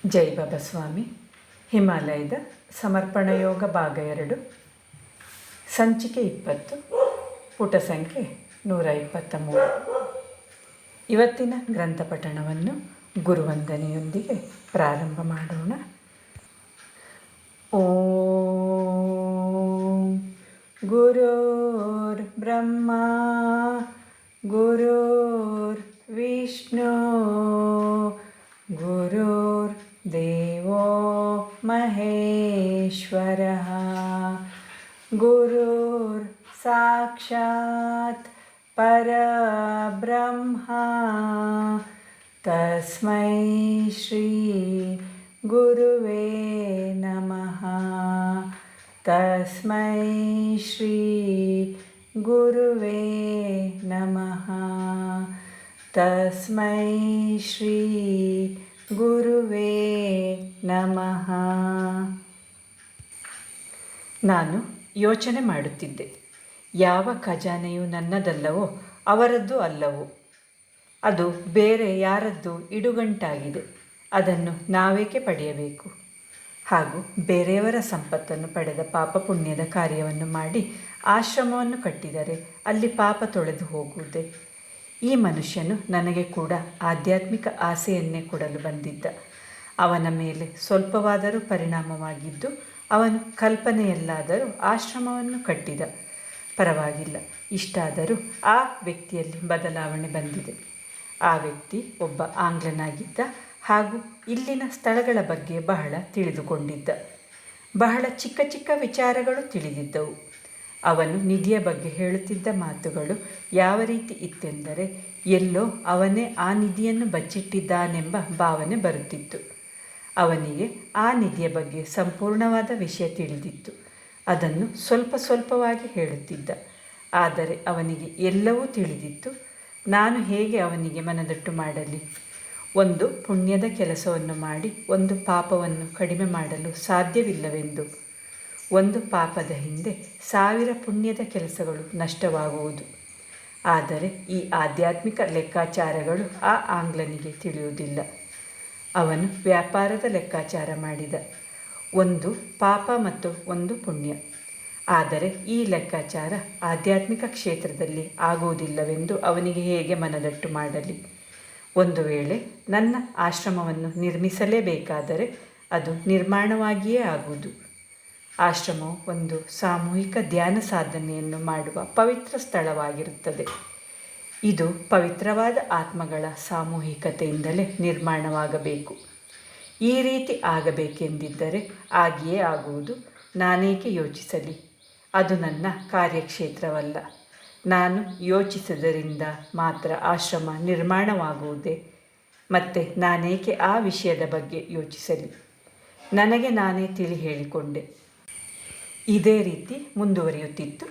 ಜೈ ಬಾಬಾ ಸ್ವಾಮಿ. ಹಿಮಾಲಯದ ಸಮರ್ಪಣಾ ಯೋಗ ಭಾಗ 2, ಸಂಚಿಕೆ 20, ಪುಟ ಸಂಖ್ಯೆ 123. ಇವತ್ತಿನ ಗ್ರಂಥ ಪಠಣವನ್ನು ಗುರುವಂದನೆಯೊಂದಿಗೆ ಪ್ರಾರಂಭ ಮಾಡೋಣ. ಓಂ ಗುರುರ್ ಬ್ರಹ್ಮ ಗುರುರ್ ವಿಷ್ಣು ಗುರುರ್ ದೇವೋ ಮಹೇಶ್ವರಃ ಗುರುರ್ ಸಾಕ್ಷಾತ್ ಪರಬ್ರಹ್ಮ ತಸ್ಮೈ ಶ್ರೀ ಗುರುವೇ ನಮಃ. ತಸ್ಮೈ ಶ್ರೀ ಗುರುವೇ ನಮಃ. ತಸ್ಮೈ ಶ್ರೀ ಗುರುವೇ ನಮಃ. ನಾನು ಯೋಚನೆ ಮಾಡುತ್ತಿದ್ದೆ, ಯಾವ ಖಜಾನೆಯು ನನ್ನದಲ್ಲವೋ ಅವರದ್ದು ಅಲ್ಲವೋ, ಅದು ಬೇರೆ ಯಾರದ್ದು ಇಡುಗಂಟಾಗಿದೆ. ಅದನ್ನು ನಾವೇಕೆ ಪಡೆಯಬೇಕು? ಹಾಗೂ ಬೇರೆಯವರ ಸಂಪತ್ತನ್ನು ಪಡೆದ ಪಾಪ ಪುಣ್ಯದ ಕಾರ್ಯವನ್ನು ಮಾಡಿ ಆಶ್ರಮವನ್ನು ಕಟ್ಟಿದರೆ ಅಲ್ಲಿ ಪಾಪ ತೊಳೆದು ಹೋಗುವುದೇ? ಈ ಮನುಷ್ಯನು ನನಗೆ ಕೂಡ ಆಧ್ಯಾತ್ಮಿಕ ಆಸೆಯನ್ನೇ ಕೊಡಲು ಬಂದಿದ್ದ. ಅವನ ಮೇಲೆ ಸ್ವಲ್ಪವಾದರೂ ಪರಿಣಾಮವಾಗಿದ್ದು ಅವನು ಕಲ್ಪನೆಯಲ್ಲಾದರೂ ಆಶ್ರಮವನ್ನು ಕಟ್ಟಿದ. ಪರವಾಗಿಲ್ಲ, ಇಷ್ಟಾದರೂ ಆ ವ್ಯಕ್ತಿಯಲ್ಲಿ ಬದಲಾವಣೆ ಬಂದಿದೆ. ಆ ವ್ಯಕ್ತಿ ಒಬ್ಬ ಆಂಗ್ಲನಾಗಿದ್ದ ಹಾಗೂ ಇಲ್ಲಿನ ಸ್ಥಳಗಳ ಬಗ್ಗೆ ಬಹಳ ತಿಳಿದುಕೊಂಡಿದ್ದ. ಬಹಳ ಚಿಕ್ಕ ಚಿಕ್ಕ ವಿಚಾರಗಳು ತಿಳಿದಿದ್ದವು. ಅವನು ನಿಧಿಯ ಬಗ್ಗೆ ಹೇಳುತ್ತಿದ್ದ ಮಾತುಗಳು ಯಾವ ರೀತಿ ಇತ್ತೆಂದರೆ, ಎಲ್ಲೋ ಅವನೇ ಆ ನಿಧಿಯನ್ನು ಬಚ್ಚಿಟ್ಟಿದ್ದಾನೆಂಬ ಭಾವನೆ ಬರುತ್ತಿತ್ತು. ಅವನಿಗೆ ಆ ನಿಧಿಯ ಬಗ್ಗೆ ಸಂಪೂರ್ಣವಾದ ವಿಷಯ ತಿಳಿದಿತ್ತು. ಅದನ್ನು ಸ್ವಲ್ಪ ಸ್ವಲ್ಪವಾಗಿ ಹೇಳುತ್ತಿದ್ದ. ಆದರೆ ಅವನಿಗೆ ಎಲ್ಲವೂ ತಿಳಿದಿತ್ತು. ನಾನು ಹೇಗೆ ಅವನಿಗೆ ಮನದಟ್ಟು ಮಾಡಲಿ? ಒಂದು ಪುಣ್ಯದ ಕೆಲಸವನ್ನು ಮಾಡಿ ಒಂದು ಪಾಪವನ್ನು ಕಡಿಮೆ ಮಾಡಲು ಸಾಧ್ಯವಿಲ್ಲವೆಂದು. ಒಂದು ಪಾಪದ ಹಿಂದೆ 1000 ಪುಣ್ಯದ ಕೆಲಸಗಳು ನಷ್ಟವಾಗುವುದು. ಆದರೆ ಈ ಆಧ್ಯಾತ್ಮಿಕ ಲೆಕ್ಕಾಚಾರಗಳು ಆ ಆಂಗ್ಲನಿಗೆ ತಿಳಿಯುವುದಿಲ್ಲ. ಅವನು ವ್ಯಾಪಾರದ ಲೆಕ್ಕಾಚಾರ ಮಾಡಿದ, ಒಂದು ಪಾಪ ಮತ್ತು ಒಂದು ಪುಣ್ಯ. ಆದರೆ ಈ ಲೆಕ್ಕಾಚಾರ ಆಧ್ಯಾತ್ಮಿಕ ಕ್ಷೇತ್ರದಲ್ಲಿ ಆಗುವುದಿಲ್ಲವೆಂದು ಅವನಿಗೆ ಹೇಗೆ ಮನದಟ್ಟು ಮಾಡಲಿ? ಒಂದು ವೇಳೆ ನನ್ನ ಆಶ್ರಮವನ್ನು ನಿರ್ಮಿಸಲೇಬೇಕಾದರೆ ಅದು ನಿರ್ಮಾಣವಾಗಿಯೇ ಆಗುವುದು. ಆಶ್ರಮವು ಒಂದು ಸಾಮೂಹಿಕ ಧ್ಯಾನ ಸಾಧನೆಯನ್ನು ಮಾಡುವ ಪವಿತ್ರ ಸ್ಥಳವಾಗಿರುತ್ತದೆ. ಇದು ಪವಿತ್ರವಾದ ಆತ್ಮಗಳ ಸಾಮೂಹಿಕತೆಯಿಂದಲೇ ನಿರ್ಮಾಣವಾಗಬೇಕು. ಈ ರೀತಿ ಆಗಬೇಕೆಂದಿದ್ದರೆ ಆಗಿಯೇ ಆಗುವುದು. ನಾನೇಕೆ ಯೋಚಿಸಲಿ? ಅದು ನನ್ನ ಕಾರ್ಯಕ್ಷೇತ್ರವಲ್ಲ. ನಾನು ಯೋಚಿಸುವುದರಿಂದ ಮಾತ್ರ ಆಶ್ರಮ ನಿರ್ಮಾಣವಾಗುವುದೇ? ಮತ್ತು ನಾನೇಕೆ ಆ ವಿಷಯದ ಬಗ್ಗೆ ಯೋಚಿಸಲಿ? ನನಗೆ ನಾನೇ ತಿಳಿ ಹೇಳಿಕೊಂಡೆ. ಇದೇ ರೀತಿ ಮುಂದುವರಿಯುತ್ತಿತ್ತು.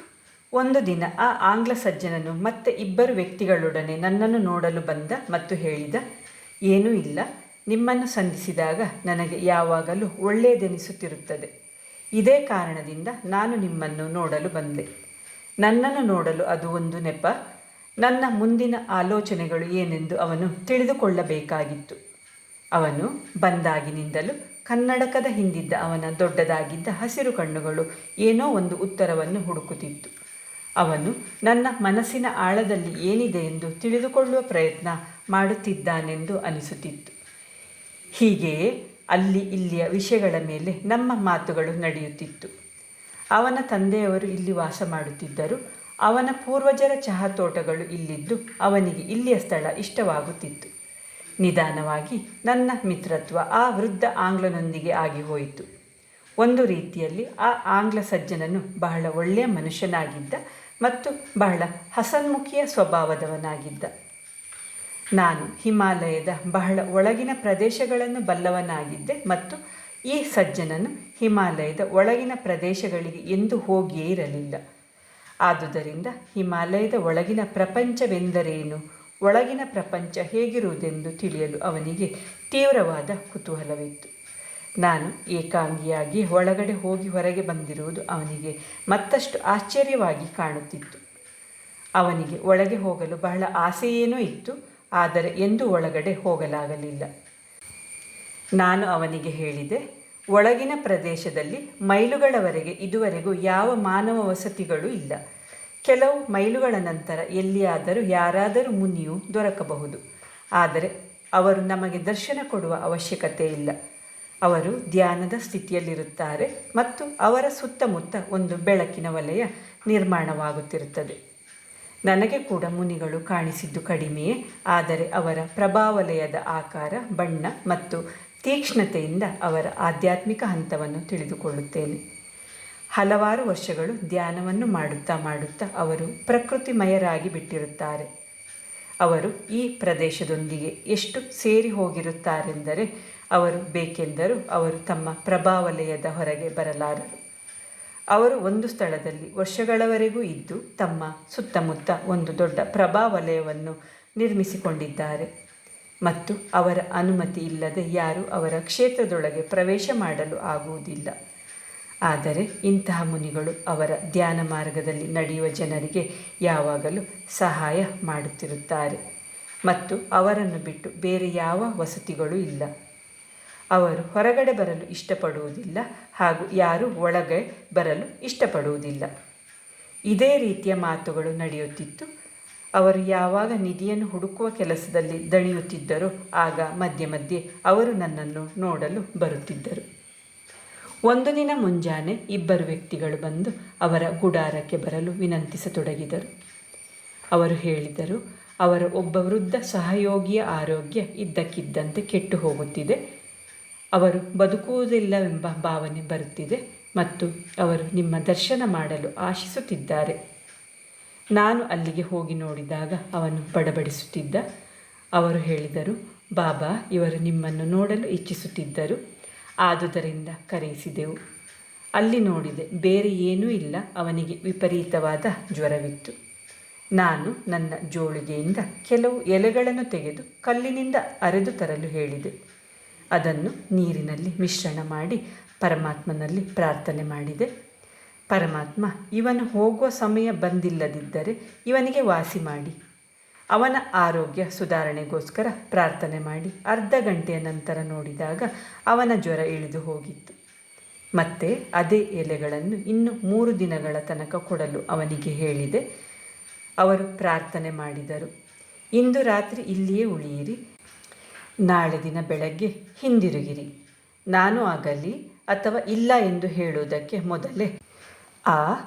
ಒಂದು ದಿನ ಆ ಆಂಗ್ಲ ಸಜ್ಜನನು ಮತ್ತೆ 2 ವ್ಯಕ್ತಿಗಳೊಡನೆ ನನ್ನನ್ನು ನೋಡಲು ಬಂದ ಮತ್ತು ಹೇಳಿದ, ಏನೂ ಇಲ್ಲ, ನಿಮ್ಮನ್ನು ಸಂಧಿಸಿದಾಗ ನನಗೆ ಯಾವಾಗಲೂ ಒಳ್ಳೆಯದೆನಿಸುತ್ತಿರುತ್ತದೆ. ಇದೇ ಕಾರಣದಿಂದ ನಾನು ನಿಮ್ಮನ್ನು ನೋಡಲು ಬಂದೆ. ನನ್ನನ್ನು ನೋಡಲು ಅದು ಒಂದು ನೆಪ. ನನ್ನ ಮುಂದಿನ ಆಲೋಚನೆಗಳು ಏನೆಂದು ಅವನು ತಿಳಿದುಕೊಳ್ಳಬೇಕಾಗಿತ್ತು. ಅವನು ಬಂದಾಗಿನಿಂದಲೂ ಕನ್ನಡಕದ ಹಿಂದಿದ್ದ ಅವನ ದೊಡ್ಡದಾಗಿದ್ದ ಹಸಿರು ಕಣ್ಣುಗಳು ಏನೋ ಒಂದು ಉತ್ತರವನ್ನು ಹುಡುಕುತ್ತಿತ್ತು. ಅವನು ನನ್ನ ಮನಸ್ಸಿನ ಆಳದಲ್ಲಿ ಏನಿದೆ ಎಂದು ತಿಳಿದುಕೊಳ್ಳುವ ಪ್ರಯತ್ನ ಮಾಡುತ್ತಿದ್ದಾನೆಂದು ಅನಿಸುತ್ತಿತ್ತು. ಹೀಗೆಯೇ ಅಲ್ಲಿ ಇಲ್ಲಿಯ ವಿಷಯಗಳ ಮೇಲೆ ನಮ್ಮ ಮಾತುಗಳು ನಡೆಯುತ್ತಿತ್ತು. ಅವನ ತಂದೆಯವರು ಇಲ್ಲಿ ವಾಸ ಮಾಡುತ್ತಿದ್ದರು. ಅವನ ಪೂರ್ವಜರ ಚಹಾ ತೋಟಗಳು ಇಲ್ಲಿದ್ದು ಅವನಿಗೆ ಇಲ್ಲಿಯ ಸ್ಥಳ ಇಷ್ಟವಾಗುತ್ತಿತ್ತು. ನಿಧಾನವಾಗಿ ನನ್ನ ಮಿತ್ರತ್ವ ಆ ವೃದ್ಧ ಆಂಗ್ಲನೊಂದಿಗೆ ಆಗಿ ಹೋಯಿತು. ಒಂದು ರೀತಿಯಲ್ಲಿ ಆ ಆಂಗ್ಲ ಸಜ್ಜನನು ಬಹಳ ಒಳ್ಳೆಯ ಮನುಷ್ಯನಾಗಿದ್ದ ಮತ್ತು ಬಹಳ ಹಸನ್ಮುಖಿಯ ಸ್ವಭಾವದವನಾಗಿದ್ದ. ನಾನು ಹಿಮಾಲಯದ ಬಹಳ ಒಳಗಿನ ಪ್ರದೇಶಗಳನ್ನು ಬಲ್ಲವನಾಗಿದ್ದೆ ಮತ್ತು ಈ ಸಜ್ಜನನು ಹಿಮಾಲಯದ ಒಳಗಿನ ಪ್ರದೇಶಗಳಿಗೆ ಎಂದೂ ಹೋಗಿಯೇ ಇರಲಿಲ್ಲ. ಆದುದರಿಂದ ಹಿಮಾಲಯದ ಒಳಗಿನ ಪ್ರಪಂಚವೆಂದರೇನು, ಒಳಗಿನ ಪ್ರಪಂಚ ಹೇಗಿರುವುದೆಂದು ತಿಳಿಯಲು ಅವನಿಗೆ ತೀವ್ರವಾದ ಕುತೂಹಲವಿತ್ತು. ನಾನು ಏಕಾಂಗಿಯಾಗಿ ಒಳಗಡೆ ಹೋಗಿ ಹೊರಗೆ ಬಂದಿರುವುದು ಅವನಿಗೆ ಮತ್ತಷ್ಟು ಆಶ್ಚರ್ಯವಾಗಿ ಕಾಣುತ್ತಿತ್ತು. ಅವನಿಗೆ ಒಳಗೆ ಹೋಗಲು ಬಹಳ ಆಸೆಯೇನೂ ಇತ್ತು, ಆದರೆ ಎಂದೂ ಒಳಗಡೆ ಹೋಗಲಾಗಲಿಲ್ಲ. ನಾನು ಅವನಿಗೆ ಹೇಳಿದೆ, ಒಳಗಿನ ಪ್ರದೇಶದಲ್ಲಿ ಮೈಲುಗಳವರೆಗೆ ಇದುವರೆಗೂ ಯಾವ ಮಾನವ ವಸತಿಗಳೂ ಇಲ್ಲ. ಕೆಲವು ಮೈಲುಗಳ ನಂತರ ಎಲ್ಲಿಯಾದರೂ ಯಾರಾದರೂ ಮುನಿಯು ದೊರಕಬಹುದು. ಆದರೆ ಅವರು ನಮಗೆ ದರ್ಶನ ಕೊಡುವ ಅವಶ್ಯಕತೆ ಇಲ್ಲ. ಅವರು ಧ್ಯಾನದ ಸ್ಥಿತಿಯಲ್ಲಿರುತ್ತಾರೆ ಮತ್ತು ಅವರ ಸುತ್ತಮುತ್ತ ಒಂದು ಬೆಳಕಿನ ವಲಯ ನಿರ್ಮಾಣವಾಗುತ್ತಿರುತ್ತದೆ. ನನಗೆ ಕೂಡ ಮುನಿಗಳು ಕಾಣಿಸಿದ್ದು ಕಡಿಮೆಯೇ, ಆದರೆ ಅವರ ಪ್ರಭಾವಲಯದ ಆಕಾರ, ಬಣ್ಣ ಮತ್ತು ತೀಕ್ಷ್ಣತೆಯಿಂದ ಅವರ ಆಧ್ಯಾತ್ಮಿಕ ಹಂತವನ್ನು ತಿಳಿದುಕೊಳ್ಳುತ್ತೇನೆ. ಹಲವಾರು ವರ್ಷಗಳು ಧ್ಯಾನವನ್ನು ಮಾಡುತ್ತಾ ಮಾಡುತ್ತಾ ಅವರು ಪ್ರಕೃತಿಮಯರಾಗಿ ಬಿಟ್ಟಿರುತ್ತಾರೆ. ಅವರು ಈ ಪ್ರದೇಶದೊಂದಿಗೆ ಎಷ್ಟು ಸೇರಿ ಹೋಗಿರುತ್ತಾರೆಂದರೆ ಅವರು ಬೇಕೆಂದರೂ ಅವರು ತಮ್ಮ ಪ್ರಭಾವಲಯದ ಹೊರಗೆ ಬರಲಾರರು. ಅವರು ಒಂದು ಸ್ಥಳದಲ್ಲಿ ವರ್ಷಗಳವರೆಗೂ ಇದ್ದು ತಮ್ಮ ಸುತ್ತಮುತ್ತ ಒಂದು ದೊಡ್ಡ ಪ್ರಭಾವಲಯವನ್ನು ನಿರ್ಮಿಸಿಕೊಂಡಿದ್ದಾರೆ ಮತ್ತು ಅವರ ಅನುಮತಿ ಇಲ್ಲದೆ ಯಾರೂ ಅವರ ಕ್ಷೇತ್ರದೊಳಗೆ ಪ್ರವೇಶ ಮಾಡಲು ಆಗುವುದಿಲ್ಲ. ಆದರೆ ಇಂತಹ ಮುನಿಗಳು ಅವರ ಧ್ಯಾನ ಮಾರ್ಗದಲ್ಲಿ ನಡೆಯುವ ಜನರಿಗೆ ಯಾವಾಗಲೂ ಸಹಾಯ ಮಾಡುತ್ತಿರುತ್ತಾರೆ ಮತ್ತು ಅವರನ್ನು ಬಿಟ್ಟು ಬೇರೆ ಯಾವ ವಸತಿಗಳೂ ಇಲ್ಲ. ಅವರು ಹೊರಗಡೆ ಬರಲು ಇಷ್ಟಪಡುವುದಿಲ್ಲ ಹಾಗೂ ಯಾರೂ ಒಳಗೆ ಬರಲು ಇಷ್ಟಪಡುವುದಿಲ್ಲ. ಇದೇ ರೀತಿಯ ಮಾತುಗಳು ನಡೆಯುತ್ತಿತ್ತು. ಅವರು ಯಾವಾಗ ನಿಧಿಯನ್ನು ಹುಡುಕುವ ಕೆಲಸದಲ್ಲಿ ದಣಿಯುತ್ತಿದ್ದರೋ ಆಗ ಮಧ್ಯೆ ಮಧ್ಯೆ ಅವರು ನನ್ನನ್ನು ನೋಡಲು ಬರುತ್ತಿದ್ದರು. ಒಂದು ದಿನ ಮುಂಜಾನೆ ಇಬ್ಬರು ವ್ಯಕ್ತಿಗಳು ಬಂದು ಅವರ ಗುಡಾರಕ್ಕೆ ಬರಲು ವಿನಂತಿಸತೊಡಗಿದರು. ಅವರು ಹೇಳಿದರು, ಅವರ ಒಬ್ಬ ವೃದ್ಧ ಸಹಯೋಗಿಯ ಆರೋಗ್ಯ ಇದ್ದಕ್ಕಿದ್ದಂತೆ ಕೆಟ್ಟು ಹೋಗುತ್ತಿದೆ. ಅವರು ಬದುಕುವುದಿಲ್ಲವೆಂಬ ಭಾವನೆ ಬರುತ್ತಿದೆ ಮತ್ತು ಅವರು ನಿಮ್ಮ ದರ್ಶನ ಮಾಡಲು ಆಶಿಸುತ್ತಿದ್ದಾರೆ. ನಾನು ಅಲ್ಲಿಗೆ ಹೋಗಿ ನೋಡಿದಾಗ ಅವನು ಬಡಬಡಿಸುತ್ತಿದ್ದ. ಅವರು ಹೇಳಿದರು, ಬಾಬಾ, ಇವರು ನಿಮ್ಮನ್ನು ನೋಡಲು ಇಚ್ಛಿಸುತ್ತಿದ್ದರು, ಆದುದರಿಂದ ಕರೆಯಿಸಿದೆವು. ಅಲ್ಲಿ ನೋಡಿದೆ, ಬೇರೆ ಏನೂ ಇಲ್ಲ. ಅವನಿಗೆ ವಿಪರೀತವಾದ ಜ್ವರವಿತ್ತು. ನಾನು ನನ್ನ ಜೋಳಿಗೆಯಿಂದ ಕೆಲವು ಎಲೆಗಳನ್ನು ತೆಗೆದು ಕಲ್ಲಿನಿಂದ ಅರೆದು ತರಲು ಹೇಳಿದೆ. ಅದನ್ನು ನೀರಿನಲ್ಲಿ ಮಿಶ್ರಣ ಮಾಡಿ ಪರಮಾತ್ಮನಲ್ಲಿ ಪ್ರಾರ್ಥನೆ ಮಾಡಿದೆ. ಪರಮಾತ್ಮ, ಇವನು ಹೋಗುವ ಸಮಯ ಬಂದಿಲ್ಲದಿದ್ದರೆ ಇವನಿಗೆ ವಾಸಿ ಮಾಡಿ. ಅವನ ಆರೋಗ್ಯ ಸುಧಾರಣೆಗೋಸ್ಕರ ಪ್ರಾರ್ಥನೆ ಮಾಡಿ ಅರ್ಧ ಗಂಟೆಯ ನಂತರ ನೋಡಿದಾಗ ಅವನ ಜ್ವರ ಇಳಿದು ಹೋಗಿತ್ತು. ಮತ್ತೆ ಅದೇ ಎಲೆಗಳನ್ನು ಇನ್ನು 3 ದಿನಗಳ ತನಕ ಕೊಡಲು ಅವನಿಗೆ ಹೇಳಿದೆ. ಅವರು ಪ್ರಾರ್ಥನೆ ಮಾಡಿದರು, ಇಂದು ರಾತ್ರಿ ಇಲ್ಲಿಯೇ ಉಳಿಯಿರಿ, ನಾಳೆ ದಿನ ಬೆಳಗ್ಗೆ ಹಿಂದಿರುಗಿರಿ. ನಾನು ಆಗಲಿ ಅಥವಾ ಇಲ್ಲ ಎಂದು ಹೇಳುವುದಕ್ಕೆ ಮೊದಲೇ ಆ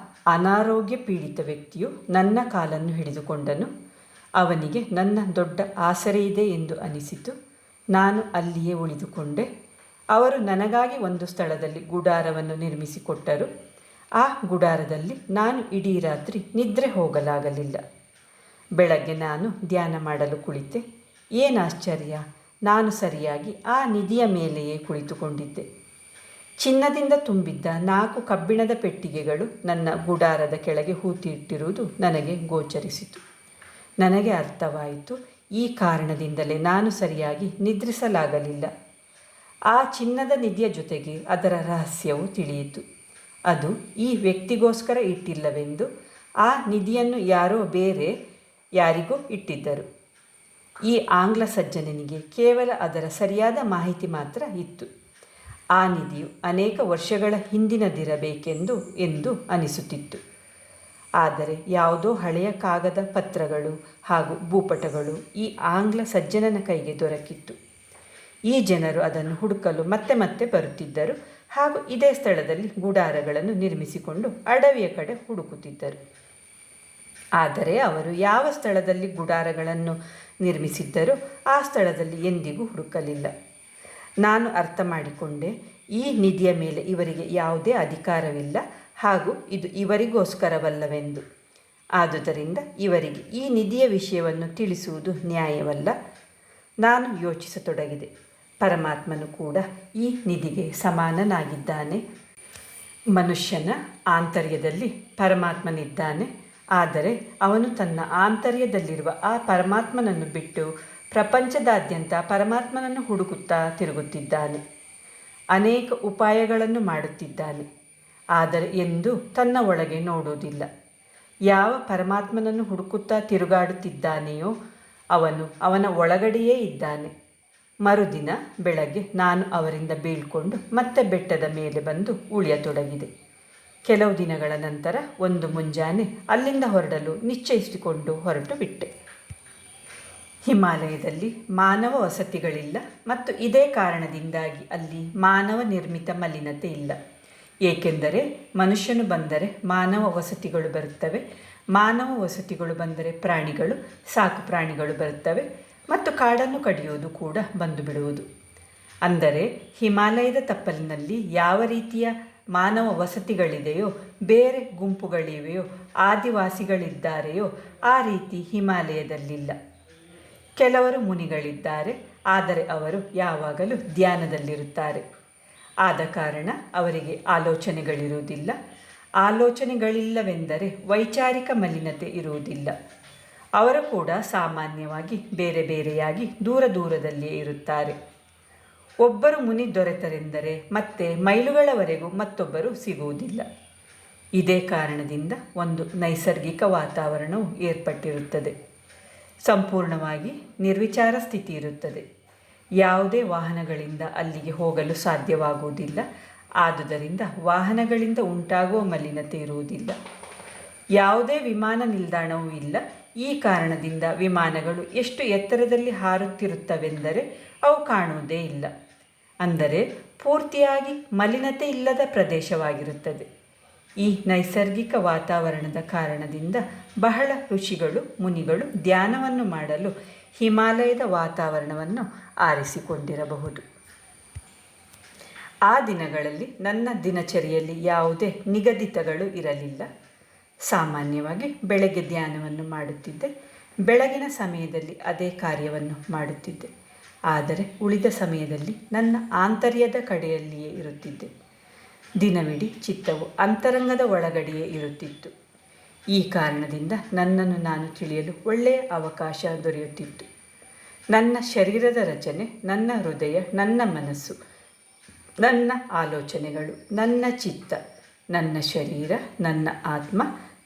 ಅನಾರೋಗ್ಯ ಪೀಡಿತ ವ್ಯಕ್ತಿಯು ನನ್ನ ಕಾಲನ್ನು ಹಿಡಿದುಕೊಂಡನು. ಅವನಿಗೆ ನನ್ನ ದೊಡ್ಡ ಆಸರೆಯಿದೆ ಎಂದು ಅನಿಸಿತು. ನಾನು ಅಲ್ಲಿಯೇ ಉಳಿದುಕೊಂಡೆ. ಅವರು ನನಗಾಗಿ ಒಂದು ಸ್ಥಳದಲ್ಲಿ ಗುಡಾರವನ್ನು ನಿರ್ಮಿಸಿಕೊಟ್ಟರು. ಆ ಗುಡಾರದಲ್ಲಿ ನಾನು ಇಡೀ ರಾತ್ರಿ ನಿದ್ರೆ ಹೋಗಲಾಗಲಿಲ್ಲ. ಬೆಳಗ್ಗೆ ನಾನು ಧ್ಯಾನ ಮಾಡಲು ಕುಳಿತೆ. ಏನಾಶ್ಚರ್ಯ, ನಾನು ಸರಿಯಾಗಿ ಆ ನಿಧಿಯ ಮೇಲೆಯೇ ಕುಳಿತುಕೊಂಡಿದ್ದೆ. ಚಿನ್ನದಿಂದ ತುಂಬಿದ್ದ 4 ಕಬ್ಬಿಣದ ಪೆಟ್ಟಿಗೆಗಳು ನನ್ನ ಗುಡಾರದ ಕೆಳಗೆ ಹೂತಿಟ್ಟಿರುವುದು ನನಗೆ ಗೋಚರಿಸಿತು. ನನಗೆ ಅರ್ಥವಾಯಿತು, ಈ ಕಾರಣದಿಂದಲೇ ನಾನು ಸರಿಯಾಗಿ ನಿದ್ರಿಸಲಾಗಲಿಲ್ಲ. ಆ ಚಿನ್ನದ ನಿಧಿಯ ಜೊತೆಗೆ ಅದರ ರಹಸ್ಯವು ತಿಳಿಯಿತು. ಅದು ಈ ವ್ಯಕ್ತಿಗೋಸ್ಕರ ಇಟ್ಟಿಲ್ಲವೆಂದು, ಆ ನಿಧಿಯನ್ನು ಯಾರೋ ಬೇರೆ ಯಾರಿಗೋ ಇಟ್ಟಿದ್ದರು. ಈ ಆಂಗ್ಲ ಸಜ್ಜನನಿಗೆ ಕೇವಲ ಅದರ ಸರಿಯಾದ ಮಾಹಿತಿ ಮಾತ್ರ ಇತ್ತು. ಆ ನಿಧಿಯು ಅನೇಕ ವರ್ಷಗಳ ಹಿಂದಿನದಿರಬೇಕೆಂದು ಅನಿಸುತ್ತಿತ್ತು. ಆದರೆ ಯಾವುದೋ ಹಳೆಯ ಕಾಗದ ಪತ್ರಗಳು ಹಾಗೂ ಭೂಪಟಗಳು ಈ ಆಂಗ್ಲ ಸಜ್ಜನನ ಕೈಗೆ ದೊರಕಿತ್ತು. ಈ ಜನರು ಅದನ್ನು ಹುಡುಕಲು ಮತ್ತೆ ಮತ್ತೆ ಬರುತ್ತಿದ್ದರು ಹಾಗೂ ಇದೇ ಸ್ಥಳದಲ್ಲಿ ಗುಡಾರಗಳನ್ನು ನಿರ್ಮಿಸಿಕೊಂಡು ಅಡವಿಯ ಕಡೆ ಹುಡುಕುತ್ತಿದ್ದರು. ಆದರೆ ಅವರು ಯಾವ ಸ್ಥಳದಲ್ಲಿ ಗುಡಾರಗಳನ್ನು ನಿರ್ಮಿಸಿದ್ದರೋ ಆ ಸ್ಥಳದಲ್ಲಿ ಎಂದಿಗೂ ಹುಡುಕಲಿಲ್ಲ. ನಾನು ಅರ್ಥ ಮಾಡಿಕೊಂಡೆ, ಈ ನಿಧಿಯ ಮೇಲೆ ಇವರಿಗೆ ಯಾವುದೇ ಅಧಿಕಾರವಿಲ್ಲ ಹಾಗೂ ಇದು ಇವರಿಗೋಸ್ಕರವಲ್ಲವೆಂದು. ಆದುದರಿಂದ ಇವರಿಗೆ ಈ ನಿಧಿಯ ವಿಷಯವನ್ನು ತಿಳಿಸುವುದು ನ್ಯಾಯವಲ್ಲ. ನಾನು ಯೋಚಿಸತೊಡಗಿದೆ, ಪರಮಾತ್ಮನು ಕೂಡ ಈ ನಿಧಿಗೆ ಸಮಾನನಾಗಿದ್ದಾನೆ. ಮನುಷ್ಯನ ಆಂತರ್ಯದಲ್ಲಿ ಪರಮಾತ್ಮನಿದ್ದಾನೆ, ಆದರೆ ಅವನು ತನ್ನ ಆಂತರ್ಯದಲ್ಲಿರುವ ಆ ಪರಮಾತ್ಮನನ್ನು ಬಿಟ್ಟು ಪ್ರಪಂಚದಾದ್ಯಂತ ಪರಮಾತ್ಮನನ್ನು ಹುಡುಕುತ್ತಾ ತಿರುಗುತ್ತಿದ್ದಾನೆ. ಅನೇಕ ಉಪಾಯಗಳನ್ನು ಮಾಡುತ್ತಿದ್ದಾನೆ, ಆದರೆ ಎಂದೂ ತನ್ನ ಒಳಗೆ ನೋಡುವುದಿಲ್ಲ. ಯಾವ ಪರಮಾತ್ಮನನ್ನು ಹುಡುಕುತ್ತಾ ತಿರುಗಾಡುತ್ತಿದ್ದಾನೆಯೋ ಅವನು ಅವನ ಒಳಗಡೆಯೇ ಇದ್ದಾನೆ. ಮರುದಿನ ಬೆಳಗ್ಗೆ ನಾನು ಅವರಿಂದ ಬೀಳ್ಕೊಂಡು ಮತ್ತೆ ಬೆಟ್ಟದ ಮೇಲೆ ಬಂದು ಉಳಿಯತೊಡಗಿದೆ. ಕೆಲವು ದಿನಗಳ ನಂತರ ಒಂದು ಮುಂಜಾನೆ ಅಲ್ಲಿಂದ ಹೊರಡಲು ನಿಶ್ಚಯಿಸಿಕೊಂಡು ಹೊರಟು ಬಿಟ್ಟೆ. ಹಿಮಾಲಯದಲ್ಲಿ ಮಾನವ ವಸತಿಗಳಿಲ್ಲ ಮತ್ತು ಇದೇ ಕಾರಣದಿಂದಾಗಿ ಅಲ್ಲಿ ಮಾನವ ನಿರ್ಮಿತ ಮಲಿನತೆ ಇಲ್ಲ. ಏಕೆಂದರೆ ಮನುಷ್ಯನು ಬಂದರೆ ಮಾನವ ವಸತಿಗಳು ಬರುತ್ತವೆ, ಮಾನವ ವಸತಿಗಳು ಬಂದರೆ ಪ್ರಾಣಿಗಳು, ಸಾಕು ಪ್ರಾಣಿಗಳು ಬರುತ್ತವೆ ಮತ್ತು ಕಾಡನ್ನು ಕಡಿಯುವುದು ಕೂಡ ಬಂದು ಬಿಡುವುದು. ಅಂದರೆ ಹಿಮಾಲಯದ ತಪ್ಪಲಿನಲ್ಲಿ ಯಾವ ರೀತಿಯ ಮಾನವ ವಸತಿಗಳಿದೆಯೋ, ಬೇರೆ ಗುಂಪುಗಳಿವೆಯೋ, ಆದಿವಾಸಿಗಳಿದ್ದಾರೆಯೋ ಆ ರೀತಿ ಹಿಮಾಲಯದಲ್ಲಿಲ್ಲ. ಕೆಲವರು ಮುನಿಗಳಿದ್ದಾರೆ, ಆದರೆ ಅವರು ಯಾವಾಗಲೂ ಧ್ಯಾನದಲ್ಲಿರುತ್ತಾರೆ. ಆದ ಕಾರಣ ಅವರಿಗೆ ಆಲೋಚನೆಗಳಿರುವುದಿಲ್ಲ. ಆಲೋಚನೆಗಳಿಲ್ಲವೆಂದರೆ ವೈಚಾರಿಕ ಮಲಿನತೆ ಇರುವುದಿಲ್ಲ. ಅವರು ಕೂಡ ಸಾಮಾನ್ಯವಾಗಿ ಬೇರೆ ಬೇರೆಯಾಗಿ ದೂರ ದೂರದಲ್ಲಿಯೇ ಇರುತ್ತಾರೆ. ಒಬ್ಬರು ಮುನಿ ದೊರೆತರೆಂದರೆ ಮತ್ತೆ ಮೈಲುಗಳವರೆಗೂ ಮತ್ತೊಬ್ಬರು ಸಿಗುವುದಿಲ್ಲ. ಇದೇ ಕಾರಣದಿಂದ ಒಂದು ನೈಸರ್ಗಿಕ ವಾತಾವರಣವು ಏರ್ಪಟ್ಟಿರುತ್ತದೆ. ಸಂಪೂರ್ಣವಾಗಿ ನಿರ್ವಿಚಾರ ಸ್ಥಿತಿ ಇರುತ್ತದೆ. ಯಾವುದೇ ವಾಹನಗಳಿಂದ ಅಲ್ಲಿಗೆ ಹೋಗಲು ಸಾಧ್ಯವಾಗುವುದಿಲ್ಲ. ಆದುದರಿಂದ ವಾಹನಗಳಿಂದ ಉಂಟಾಗುವ ಮಲಿನತೆ ಇರುವುದಿಲ್ಲ. ಯಾವುದೇ ವಿಮಾನ ನಿಲ್ದಾಣವೂ ಇಲ್ಲ. ಈ ಕಾರಣದಿಂದ ವಿಮಾನಗಳು ಎಷ್ಟು ಎತ್ತರದಲ್ಲಿ ಹಾರುತ್ತಿರುತ್ತವೆಂದರೆ ಅವು ಕಾಣುವುದೇ ಇಲ್ಲ. ಅಂದರೆ ಪೂರ್ತಿಯಾಗಿ ಮಲಿನತೆ ಇಲ್ಲದ ಪ್ರದೇಶವಾಗಿರುತ್ತದೆ. ಈ ನೈಸರ್ಗಿಕ ವಾತಾವರಣದ ಕಾರಣದಿಂದ ಬಹಳ ಋಷಿಗಳು, ಮುನಿಗಳು ಧ್ಯಾನವನ್ನು ಮಾಡಲು ಹಿಮಾಲಯದ ವಾತಾವರಣವನ್ನು ಆರಿಸಿಕೊಂಡಿರಬಹುದು. ಆ ದಿನಗಳಲ್ಲಿ ನನ್ನ ದಿನಚರಿಯಲ್ಲಿ ಯಾವುದೇ ನಿಗದಿತಗಳು ಇರಲಿಲ್ಲ. ಸಾಮಾನ್ಯವಾಗಿ ಬೆಳಗ್ಗೆ ಧ್ಯಾನವನ್ನು ಮಾಡುತ್ತಿದ್ದೆ. ಬೆಳಗಿನ ಸಮಯದಲ್ಲಿ ಅದೇ ಕಾರ್ಯವನ್ನು ಮಾಡುತ್ತಿದ್ದೆ. ಆದರೆ ಉಳಿದ ಸಮಯದಲ್ಲಿ ನನ್ನ ಆಂತರ್ಯದ ಕಡೆಯಲ್ಲಿಯೇ ಇರುತ್ತಿದ್ದೆ. ದಿನವಿಡೀ ಚಿತ್ತವು ಅಂತರಂಗದ ಒಳಗಡೆಯೇ ಇರುತ್ತಿತ್ತು. ಈ ಕಾರಣದಿಂದ ನನ್ನನ್ನು ನಾನು ತಿಳಿಯಲು ಒಳ್ಳೆಯ ಅವಕಾಶ ದೊರೆಯುತ್ತಿತ್ತು. ನನ್ನ ಶರೀರದ ರಚನೆ, ನನ್ನ ಹೃದಯ, ನನ್ನ ಮನಸ್ಸು, ನನ್ನ ಆಲೋಚನೆಗಳು, ನನ್ನ ಚಿತ್ತ, ನನ್ನ ಶರೀರ, ನನ್ನ ಆತ್ಮ,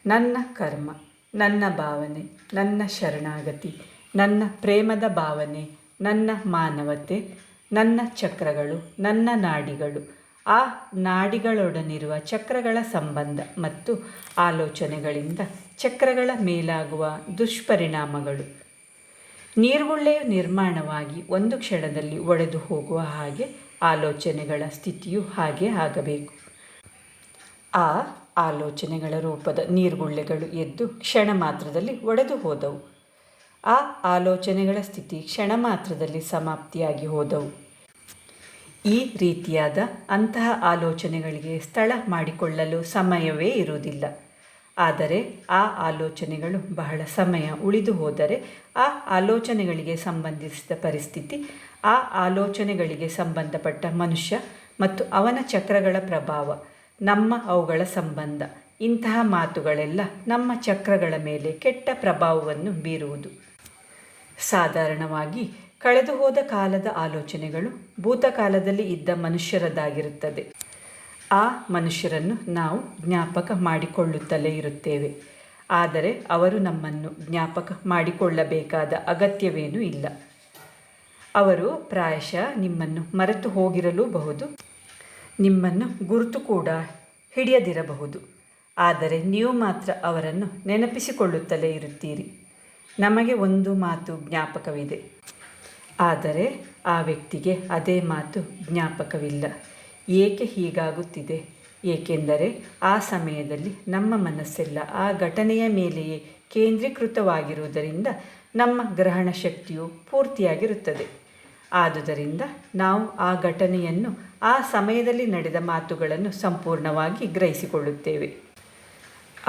ನನ್ನ ಕರ್ಮ, ನನ್ನ ಭಾವನೆ, ನನ್ನ ಶರಣಾಗತಿ, ನನ್ನ ಪ್ರೇಮದ ಭಾವನೆ, ನನ್ನ ಮಾನವತೆ, ನನ್ನ ಚಕ್ರಗಳು, ನನ್ನ ನಾಡಿಗಳು, ಆ ನಾಡಿಗಳೊಡನಿರುವ ಚಕ್ರಗಳ ಸಂಬಂಧ ಮತ್ತು ಆಲೋಚನೆಗಳಿಂದ ಚಕ್ರಗಳ ಮೇಲಾಗುವ ದುಷ್ಪರಿಣಾಮಗಳು. ನೀರ್ಗುಳ್ಳೆಯು ನಿರ್ಮಾಣವಾಗಿ ಒಂದು ಕ್ಷಣದಲ್ಲಿ ಒಡೆದು ಹೋಗುವ ಹಾಗೆ ಆಲೋಚನೆಗಳ ಸ್ಥಿತಿಯು ಹಾಗೆ ಆಗಬೇಕು. ಆ ಆಲೋಚನೆಗಳ ರೂಪದ ನೀರ್ಗುಳ್ಳೆಗಳು ಎದ್ದು ಕ್ಷಣ ಮಾತ್ರದಲ್ಲಿ ಒಡೆದು ಹೋದವು. ಆ ಆಲೋಚನೆಗಳ ಸ್ಥಿತಿ ಕ್ಷಣ ಮಾತ್ರದಲ್ಲಿ ಸಮಾಪ್ತಿಯಾಗಿ ಹೋದವು. ಈ ರೀತಿಯಾದ ಅಂತಹ ಆಲೋಚನೆಗಳಿಗೆ ಸ್ಥಳ ಮಾಡಿಕೊಳ್ಳಲು ಸಮಯವೇ ಇರುವುದಿಲ್ಲ. ಆದರೆ ಆ ಆಲೋಚನೆಗಳು ಬಹಳ ಸಮಯ ಉಳಿದು ಹೋದರೆ ಆ ಆಲೋಚನೆಗಳಿಗೆ ಸಂಬಂಧಿಸಿದ ಪರಿಸ್ಥಿತಿ, ಆ ಆಲೋಚನೆಗಳಿಗೆ ಸಂಬಂಧಪಟ್ಟ ಮನುಷ್ಯ ಮತ್ತು ಅವನ ಚಕ್ರಗಳ ಪ್ರಭಾವ, ನಮ್ಮ ಅವುಗಳ ಸಂಬಂಧ, ಇಂತಹ ಮಾತುಗಳೆಲ್ಲ ನಮ್ಮ ಚಕ್ರಗಳ ಮೇಲೆ ಕೆಟ್ಟ ಪ್ರಭಾವವನ್ನು ಬೀರುವುದು. ಸಾಧಾರಣವಾಗಿ ಕಳೆದು ಹೋದ ಕಾಲದ ಆಲೋಚನೆಗಳು ಭೂತಕಾಲದಲ್ಲಿ ಇದ್ದ ಮನುಷ್ಯರದಾಗಿರುತ್ತದೆ. ಆ ಮನುಷ್ಯರನ್ನು ನಾವು ಜ್ಞಾಪಕ ಮಾಡಿಕೊಳ್ಳುತ್ತಲೇ ಇರುತ್ತೇವೆ. ಆದರೆ ಅವರು ನಮ್ಮನ್ನು ಜ್ಞಾಪಕ ಮಾಡಿಕೊಳ್ಳಬೇಕಾದ ಅಗತ್ಯವೇನೂ ಇಲ್ಲ. ಅವರು ಪ್ರಾಯಶಃ ನಿಮ್ಮನ್ನು ಮರೆತು ಹೋಗಿರಲೂಬಹುದು, ನಿಮ್ಮನ್ನು ಗುರುತು ಕೂಡ ಹಿಡಿಯದಿರಬಹುದು. ಆದರೆ ನೀವು ಮಾತ್ರ ಅವರನ್ನು ನೆನಪಿಸಿಕೊಳ್ಳುತ್ತಲೇ ಇರುತ್ತೀರಿ. ನಮಗೆ ಒಂದು ಮಾತು ಜ್ಞಾಪಕವಿದೆ, ಆದರೆ ಆ ವ್ಯಕ್ತಿಗೆ ಅದೇ ಮಾತು ಜ್ಞಾಪಕವಿಲ್ಲ. ಏಕೆ ಹೀಗಾಗುತ್ತಿದೆ? ಏಕೆಂದರೆ ಆ ಸಮಯದಲ್ಲಿ ನಮ್ಮ ಮನಸ್ಸೆಲ್ಲ ಆ ಘಟನೆಯ ಮೇಲೆಯೇ ಕೇಂದ್ರೀಕೃತವಾಗಿರುವುದರಿಂದ ನಮ್ಮ ಗ್ರಹಣ ಶಕ್ತಿಯು ಪೂರ್ತಿಯಾಗಿರುತ್ತದೆ. ಆದುದರಿಂದ ನಾವು ಆ ಘಟನೆಯನ್ನು, ಆ ಸಮಯದಲ್ಲಿ ನಡೆದ ಮಾತುಗಳನ್ನು ಸಂಪೂರ್ಣವಾಗಿ ಗ್ರಹಿಸಿಕೊಳ್ಳುತ್ತೇವೆ.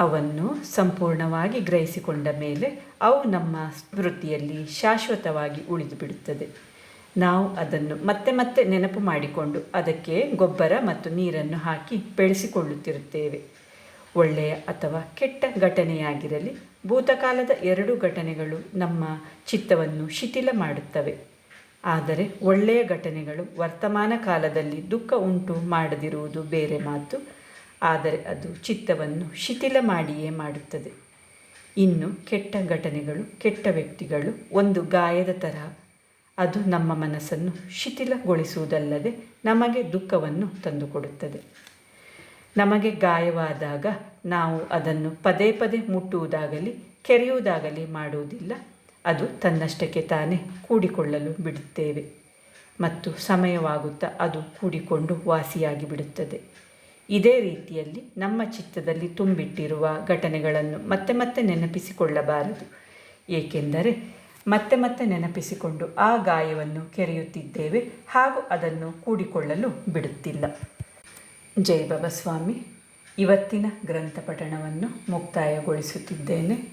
ಅವನ್ನು ಸಂಪೂರ್ಣವಾಗಿ ಗ್ರಹಿಸಿಕೊಂಡ ಮೇಲೆ ಅವು ನಮ್ಮ ಸ್ಮೃತಿಯಲ್ಲಿ ಶಾಶ್ವತವಾಗಿ ಉಳಿದು ಬಿಡುತ್ತದೆ. ನಾವು ಅದನ್ನು ಮತ್ತೆ ಮತ್ತೆ ನೆನಪು ಮಾಡಿಕೊಂಡು ಅದಕ್ಕೆ ಗೊಬ್ಬರ ಮತ್ತು ನೀರನ್ನು ಹಾಕಿ ಬೆಳೆಸಿಕೊಳ್ಳುತ್ತಿರುತ್ತೇವೆ. ಒಳ್ಳೆಯ ಅಥವಾ ಕೆಟ್ಟ ಘಟನೆಯಾಗಿರಲಿ, ಭೂತಕಾಲದ ಎರಡೂ ಘಟನೆಗಳು ನಮ್ಮ ಚಿತ್ತವನ್ನು ಶಿಥಿಲ ಮಾಡುತ್ತವೆ. ಆದರೆ ಒಳ್ಳೆಯ ಘಟನೆಗಳು ವರ್ತಮಾನ ಕಾಲದಲ್ಲಿ ದುಃಖ ಉಂಟು ಮಾಡದಿರುವುದು ಬೇರೆ ಮಾತು. ಆದರೆ ಅದು ಚಿತ್ತವನ್ನು ಶಿಥಿಲ ಮಾಡಿಯೇ ಮಾಡುತ್ತದೆ. ಇನ್ನು ಕೆಟ್ಟ ಘಟನೆಗಳು, ಕೆಟ್ಟ ವ್ಯಕ್ತಿಗಳು ಒಂದು ಗಾಯದ ತರಹ. ಅದು ನಮ್ಮ ಮನಸ್ಸನ್ನು ಶಿಥಿಲಗೊಳಿಸುವುದಲ್ಲದೆ ನಮಗೆ ದುಃಖವನ್ನು ತಂದುಕೊಡುತ್ತದೆ. ನಮಗೆ ಗಾಯವಾದಾಗ ನಾವು ಅದನ್ನು ಪದೇ ಪದೇ ಮುಟ್ಟುವುದಾಗಲಿ ಕೆರೆಯುವುದಾಗಲಿ ಮಾಡುವುದಿಲ್ಲ. ಅದು ತನ್ನಷ್ಟಕ್ಕೆ ತಾನೇ ಕೂಡಿಕೊಳ್ಳಲು ಬಿಡುತ್ತೇವೆ ಮತ್ತು ಸಮಯವಾಗುತ್ತಾ ಅದು ಕೂಡಿಕೊಂಡು ವಾಸಿಯಾಗಿ ಬಿಡುತ್ತದೆ. ಇದೇ ರೀತಿಯಲ್ಲಿ ನಮ್ಮ ಚಿತ್ತದಲ್ಲಿ ತುಂಬಿಟ್ಟಿರುವ ಘಟನೆಗಳನ್ನು ಮತ್ತೆ ಮತ್ತೆ ನೆನಪಿಸಿಕೊಳ್ಳಬಾರದು. ಏಕೆಂದರೆ ಮತ್ತೆ ಮತ್ತೆ ನೆನಪಿಸಿಕೊಂಡು ಆ ಗಾಯವನ್ನು ಕೆರೆಯುತ್ತಿದ್ದೇವೆ ಹಾಗೂ ಅದನ್ನು ಕೂಡಿಕೊಳ್ಳಲು ಬಿಡುತ್ತಿಲ್ಲ. ಜೈ ಬಾಬಾ ಸ್ವಾಮಿ. ಇವತ್ತಿನ ಗ್ರಂಥ ಪಠಣವನ್ನು ಮುಕ್ತಾಯಗೊಳಿಸುತ್ತಿದ್ದೇನೆ.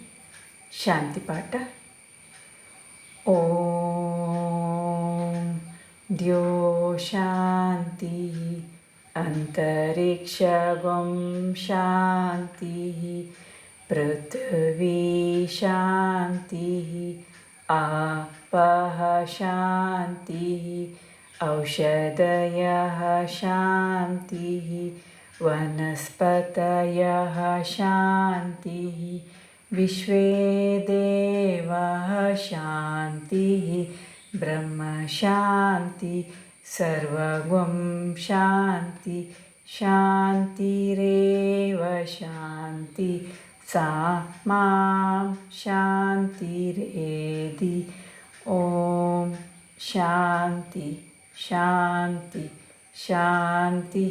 ಶಾಂತಿ ಪಾಠ. ಓಂ ದ್ಯೋ ಶಾಂತಿ ಅಂತರಿಕ್ಷಗಂ ಶಾಂತಿ ಪೃಥ್ವೀ ಶಾಂತಿ ಆಪಃ ಶಾಂತಿ ಔಷಧಯಃ ಶಾಂತಿ ವನಸ್ಪತಯಃ ಶಾಂತಿ ವಿಶ್ವೇ ದೇವಃ ಶಾಂತಿ ಬ್ರಹ್ಮ ಶಾಂತಿ ಸರ್ವಗಂ ಶಾಂತಿ ಶಾಂತಿರೇವ ಶಾಂತಿ ಸಾ ಮಾಂ ಶಾಂತಿರೇಧಿ. ಓಂ ಶಾಂತಿ ಶಾಂತಿ ಶಾಂತಿ.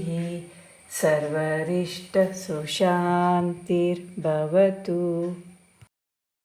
ಸರ್ವರಿಷ್ಟ ಸುಶಾಂತಿರ್ಭವತು.